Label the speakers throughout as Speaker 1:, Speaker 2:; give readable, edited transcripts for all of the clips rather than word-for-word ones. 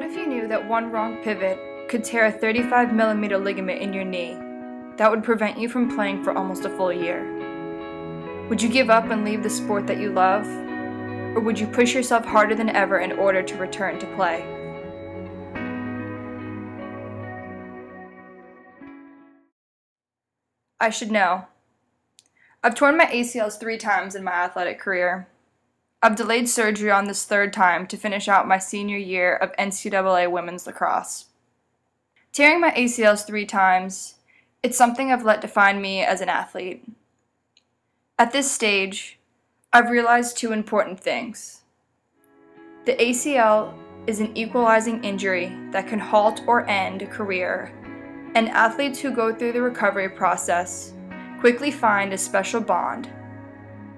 Speaker 1: What if you knew that one wrong pivot could tear a 35mm ligament in your knee that would prevent you from playing for almost a full year? Would you give up and leave the sport that you love? Or would you push yourself harder than ever in order to return to play? I should know. I've torn my ACLs 3 times in my athletic career. I've delayed surgery on this 3rd time to finish out my senior year of NCAA women's lacrosse. Tearing my ACLs 3 times, it's something I've let define me as an athlete. At this stage, I've realized 2 important things. The ACL is an equalizing injury that can halt or end a career, and athletes who go through the recovery process quickly find a special bond.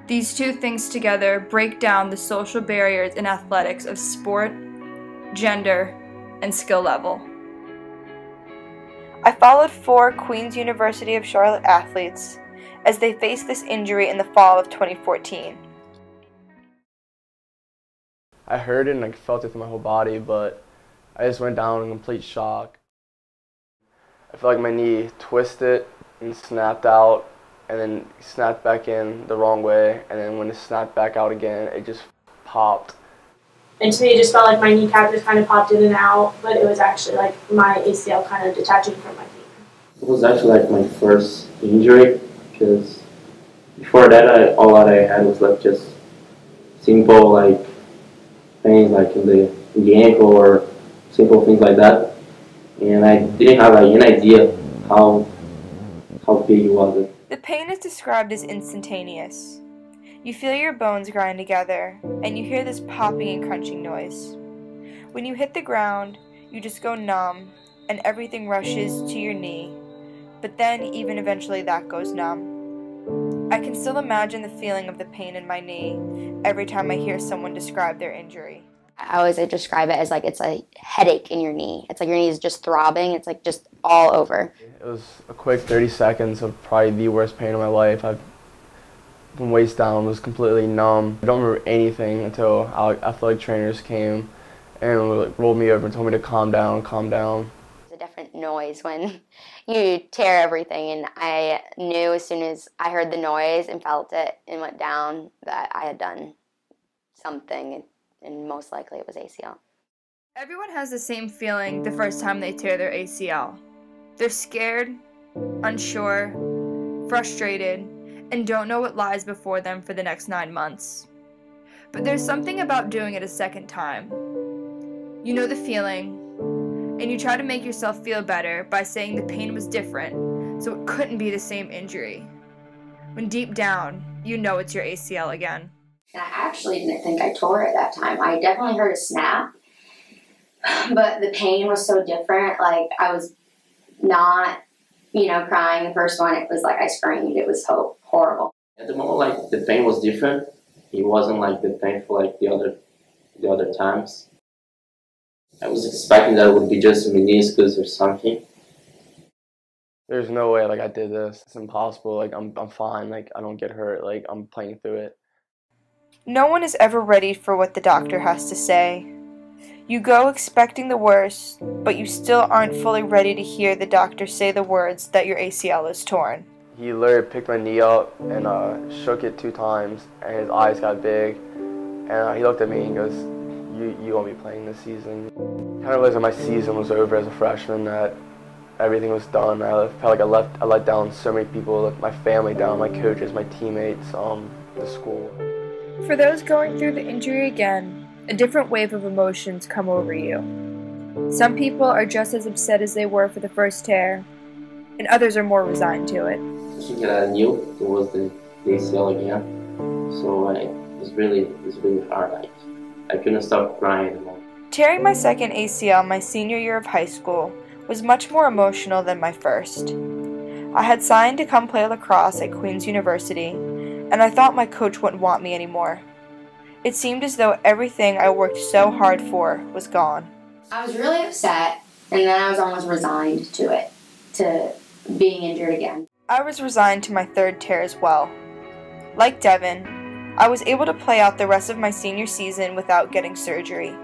Speaker 1: These 2 things together break down the social barriers in athletics of sport, gender, and skill level. I followed 4 Queen's University of Charlotte athletes as they faced this injury in the fall of 2014.
Speaker 2: I heard it and I felt it through my whole body, but I just went down in complete shock. I felt like my knee twisted and snapped out, and then snapped back in the wrong way, and then when it snapped back out again, it just popped.
Speaker 3: And to me, it just felt like my kneecap just kind of popped in and out, but it was actually like my ACL kind of detaching from my knee.
Speaker 4: It was actually like my first injury, because before that, all I had was like just simple like pains like in the ankle or simple things like that, and I didn't have like any idea how big it was.
Speaker 1: The pain is described as instantaneous. You feel your bones grind together, and you hear this popping and crunching noise. When you hit the ground, you just go numb, and everything rushes to your knee, but then even eventually that goes numb. I can still imagine the feeling of the pain in my knee every time I hear someone describe their injury.
Speaker 5: I always describe it as like it's a headache in your knee. It's like your knee is just throbbing. It's like just all over.
Speaker 2: It was a quick 30 seconds of probably the worst pain of my life. From waist down was completely numb. I don't remember anything until athletic trainers came and rolled me over and told me to calm down, calm down.
Speaker 5: It's a different noise when you tear everything, and I knew as soon as I heard the noise and felt it and went down that I had done something, and most likely it was ACL.
Speaker 1: Everyone has the same feeling the first time they tear their ACL. They're scared, unsure, frustrated, and don't know what lies before them for the next 9 months. But there's something about doing it a second time. You know the feeling, and you try to make yourself feel better by saying the pain was different, so it couldn't be the same injury. When deep down, you know it's your ACL again.
Speaker 5: And I actually didn't think I tore it that time. I definitely heard a snap, but the pain was so different. Like, I was not, crying the first one. It was like I screamed. It was so horrible.
Speaker 4: At the moment, like, the pain was different. It wasn't like the pain for like the other times. I was expecting that it would be just a meniscus or something.
Speaker 2: There's no way like I did this. It's impossible. Like I'm fine. Like I don't get hurt. Like I'm playing through it.
Speaker 1: No one is ever ready for what the doctor has to say. You go expecting the worst, but you still aren't fully ready to hear the doctor say the words that your ACL is torn.
Speaker 2: He literally picked my knee up and shook it 2 times, and his eyes got big. And he looked at me and goes, "You won't be playing this season." Kind of like my season was over as a freshman. That everything was done. I felt like I let down so many people, my family down, my coaches, my teammates, the school.
Speaker 1: For those going through the injury again, a different wave of emotions come over you. Some people are just as upset as they were for the first tear, and others are more resigned to it.
Speaker 4: I think that I knew it was the ACL again, so it was really hard. Like, I couldn't stop crying anymore.
Speaker 1: Tearing my second ACL my senior year of high school was much more emotional than my first. I had signed to come play lacrosse at Queen's University, and I thought my coach wouldn't want me anymore. It seemed as though everything I worked so hard for was gone.
Speaker 5: I was really upset, and then I was almost resigned to it, to being injured again.
Speaker 1: I was resigned to my 3rd tear as well. Like Devin, I was able to play out the rest of my senior season without getting surgery.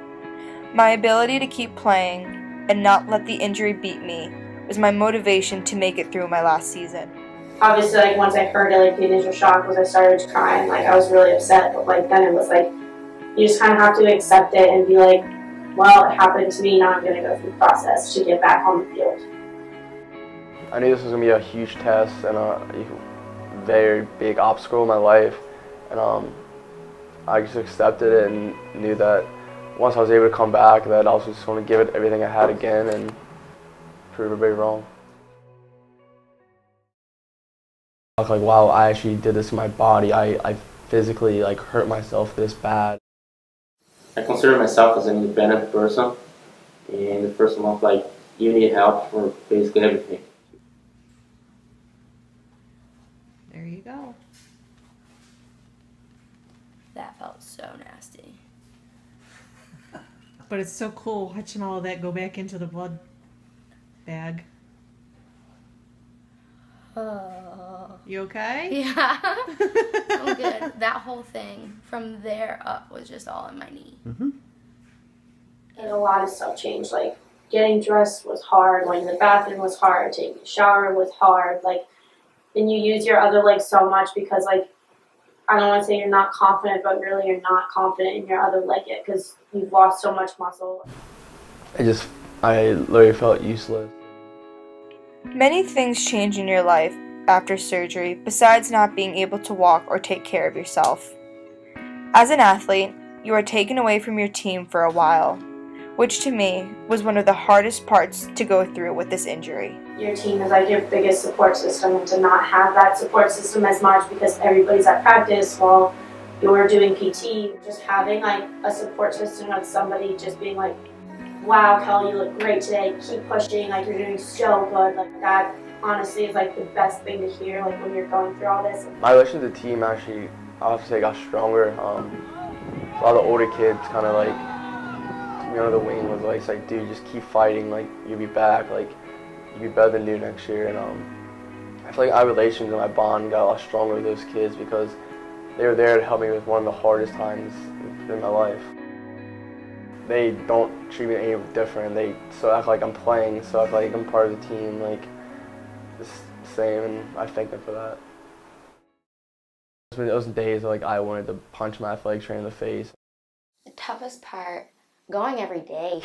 Speaker 1: My ability to keep playing and not let the injury beat me was my motivation to make it through my last season.
Speaker 3: Obviously, like, once I heard it, like, the initial shock was I started crying. Like, I was really upset, but, like, then it was like, you just kind of have to accept it and be like, well, it happened to me, now I'm going to go through the process to get back on the field.
Speaker 2: I knew this was going to be a huge test and a very big obstacle in my life, and I just accepted it and knew that once I was able to come back, that I was just going to give it everything I had again and prove everybody wrong. Like, wow, I actually did this in my body. I physically, like, hurt myself this bad.
Speaker 4: I consider myself as an independent person, and the first month, like, you need help for basically everything.
Speaker 6: There you go.
Speaker 7: That felt so nasty.
Speaker 6: But it's so cool watching all of that go back into the blood bag. You okay?
Speaker 7: Yeah. I'm good. That whole thing from there up was just all in my knee.
Speaker 3: And a lot of stuff changed. Like, getting dressed was hard, going to the bathroom was hard, taking a shower was hard. Like, and you use your other leg so much because, like, I don't want to say you're not confident, but really you're not confident in your other leg yet because you've lost so much muscle.
Speaker 2: I literally felt useless.
Speaker 1: Many things change in your life after surgery besides not being able to walk or take care of yourself. As an athlete, you are taken away from your team for a while, which to me was one of the hardest parts to go through with this injury.
Speaker 3: Your team is like your biggest support system, and to not have that support system as much because everybody's at practice while you're doing PT, just having like a support system of somebody just being like, wow, Kelly, you look great today, keep pushing, like you're doing so good, like that honestly is like the best thing to hear, like when you're going through all this.
Speaker 2: My relation to the team actually, I have to say, got stronger. A lot of the older kids kind of like, the wing was like, dude, just keep fighting, like you'll be back, like you'll be better than you next year. And I feel like our relations and my bond got a lot stronger with those kids because they were there to help me with one of the hardest times in my life. They don't treat me any different. They still act like I'm playing, so act like I'm part of the team, like the same, and I thank them for that. Those days like I wanted to punch my athletic trainer in the face.
Speaker 5: The toughest part, going every day.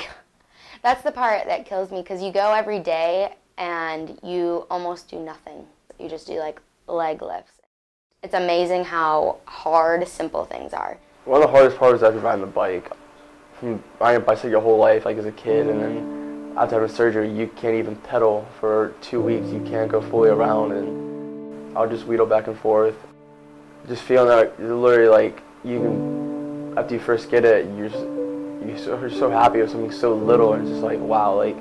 Speaker 5: That's the part that kills me because you go every day and you almost do nothing. You just do like leg lifts. It's amazing how hard simple things are.
Speaker 2: One of the hardest parts is after riding the bike. From riding a bicycle your whole life, like as a kid, and then after having surgery, you can't even pedal for 2 weeks. You can't go fully around, and I'll just wheedle back and forth. Just feeling that you're literally like, you can, after you first get it, you're so happy with something so little, and it's just like, wow, like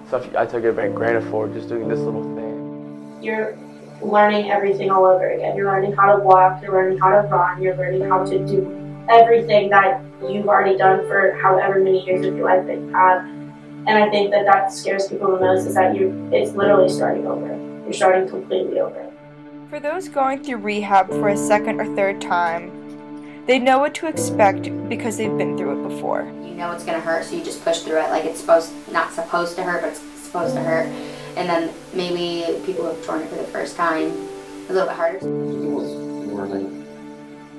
Speaker 2: stuff I took it for granted for just doing this little thing.
Speaker 3: You're learning everything all over again. You're learning how to walk, you're learning how to run, you're learning how to do everything that you've already done for however many years of your life that you have. And I think that scares people the most is that it's literally starting over. You're starting completely over.
Speaker 1: For those going through rehab for a second or third time, they know what to expect because they've been through it before.
Speaker 5: You know it's going to hurt, so you just push through it like it's not supposed to hurt, but it's supposed to hurt. And then maybe people who have torn it for the first time, a little bit harder.
Speaker 4: It was more like,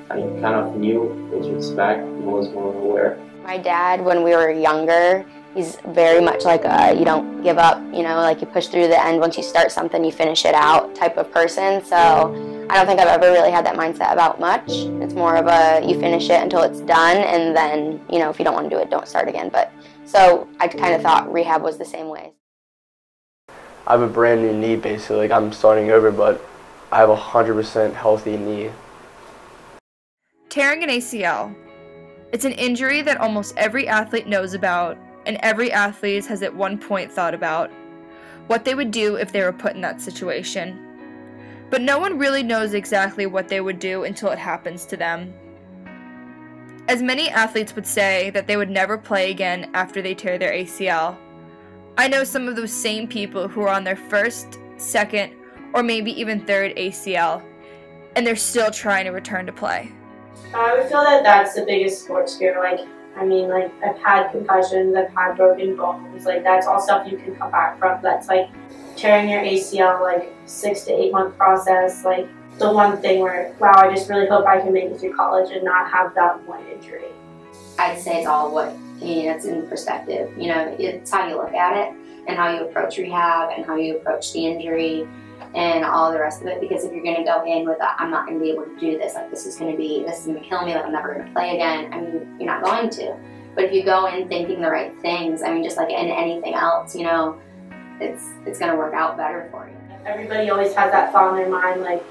Speaker 4: I kind of knew what to expect and was more aware.
Speaker 5: My dad, when we were younger, he's very much like you don't give up, like you push through the end. Once you start something, you finish it out type of person. So I don't think I've ever really had that mindset about much. It's more of you finish it until it's done, and then, if you don't want to do it, don't start again. But so I kind of thought rehab was the same way.
Speaker 2: I have a brand new knee, basically. Like I'm starting over, but I have a 100% healthy knee.
Speaker 1: Tearing an ACL. It's an injury that almost every athlete knows about, and every athlete has at one point thought about what they would do if they were put in that situation. But no one really knows exactly what they would do until it happens to them. As many athletes would say that they would never play again after they tear their ACL, I know some of those same people who are on their first, second, or maybe even third ACL, and they're still trying to return to play.
Speaker 3: I would feel that that's the biggest sports fear. Like, I mean, like, I've had concussions, I've had broken bones, like, that's all stuff you can come back from. That's like tearing your ACL, like 6 to 8 month process, like the one thing where, wow, I just really hope I can make it through college and not have that one injury.
Speaker 5: I'd say it's all what, it's in perspective. It's how you look at it and how you approach rehab and how you approach the injury and all the rest of it. Because if you're going to go in with I'm not going to be able to do this, like this is going to kill me, like I'm never going to play again, I mean, you're not going to. But if you go in thinking the right things, I mean, just like in anything else, it's going to work out better for you.
Speaker 3: Everybody always has that thought in their mind, like,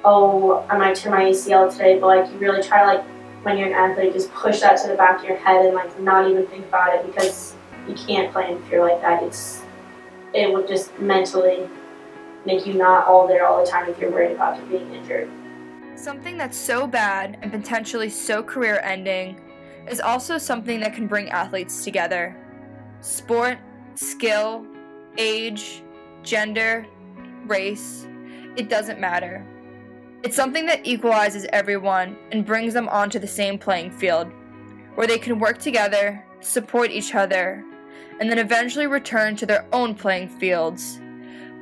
Speaker 3: oh, I might tear my ACL today, but like you really try to, like, when you're an athlete, just push that to the back of your head and like not even think about it, because you can't play in fear like that. It would just mentally make you not all there all the time if you're worried about you being injured.
Speaker 1: Something that's so bad and potentially so career-ending is also something that can bring athletes together. Sport, skill, age, gender, race, it doesn't matter. It's something that equalizes everyone and brings them onto the same playing field, where they can work together, support each other, and then eventually return to their own playing fields.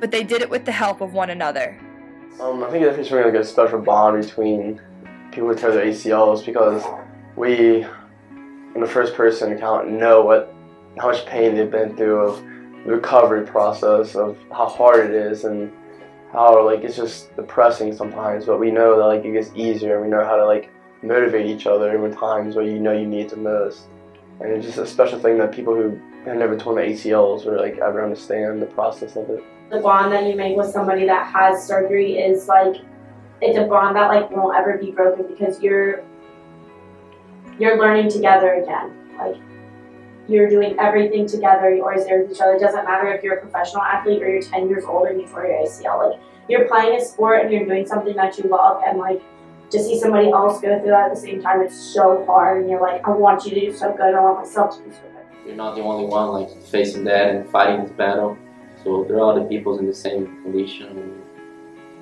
Speaker 1: But they did it with the help of one another.
Speaker 2: I think it's really like a special bond between people who tear their ACLs, because we, in the first person account, know how much pain they've been through, of the recovery process, of how hard it is, and how like it's just depressing sometimes. But we know that like it gets easier. We know how to like motivate each other in times where you need it the most. And it's just a special thing that people who have never torn their ACLs or like ever understand the process of it.
Speaker 3: The bond that you make with somebody that has surgery is like, it's a bond that like won't ever be broken, because you're learning together again. Like, you're doing everything together, you're always there with each other. It doesn't matter if you're a professional athlete or you're 10 years old and you tore your ACL. Like, you're playing a sport and you're doing something that you love, and like to see somebody else go through that at the same time, it's so hard, and you're like, I want you to do so good, I want myself to do so good.
Speaker 4: You're not the only one like facing that and fighting this battle. So there are other people in the same condition, and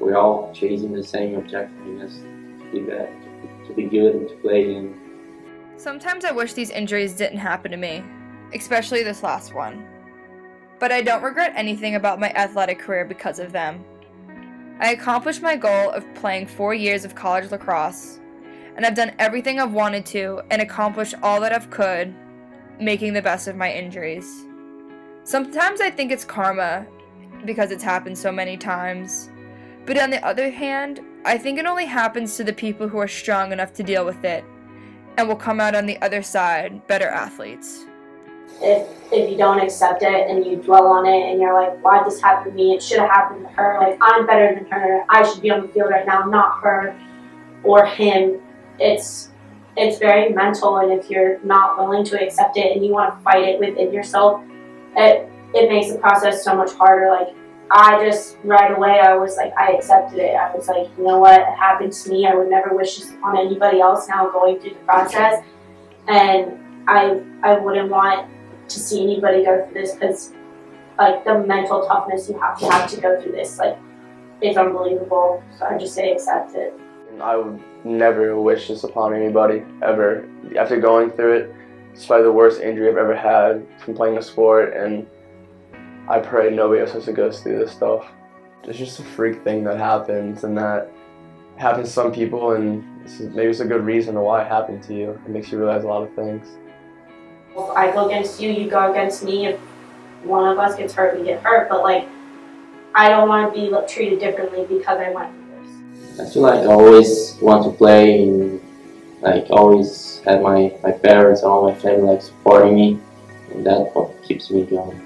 Speaker 4: we're all chasing the same objective, I guess, to be bad, to be good and to play. And
Speaker 1: Sometimes I wish these injuries didn't happen to me, especially this last one. But I don't regret anything about my athletic career because of them. I accomplished my goal of playing 4 years of college lacrosse, and I've done everything I've wanted to and accomplished all that I've could, making the best of my injuries. Sometimes I think it's karma, because it's happened so many times. But on the other hand, I think it only happens to the people who are strong enough to deal with it, and will come out on the other side better athletes.
Speaker 3: If you don't accept it and you dwell on it and you're like, why did this happen to me? It should have happened to her. Like, I'm better than her. I should be on the field right now, not her or him. It's very mental, and if you're not willing to accept it and you want to fight it within yourself, it makes the process so much harder. Like, I just, right away, I was like, I accepted it. I was like, you know what, it happened to me. I would never wish this on anybody else now going through the process. And I wouldn't want to see anybody go through this, because like the mental toughness you have to go through this, like, it's unbelievable. So I just say accept it.
Speaker 2: I would never wish this upon anybody, ever. After going through it, it's probably the worst injury I've ever had from playing a sport, and I pray nobody else has to go through this stuff. It's just a freak thing that happens, and that happens to some people, and maybe it's a good reason why it happened to you. It makes you realize a lot of things.
Speaker 3: If I go against you, you go against me. If one of us gets hurt, we get hurt. But like, I don't want to be treated differently because I went through this.
Speaker 4: I feel like I always want to play, and like always had my parents and all my family like supporting me, and that's what keeps me going.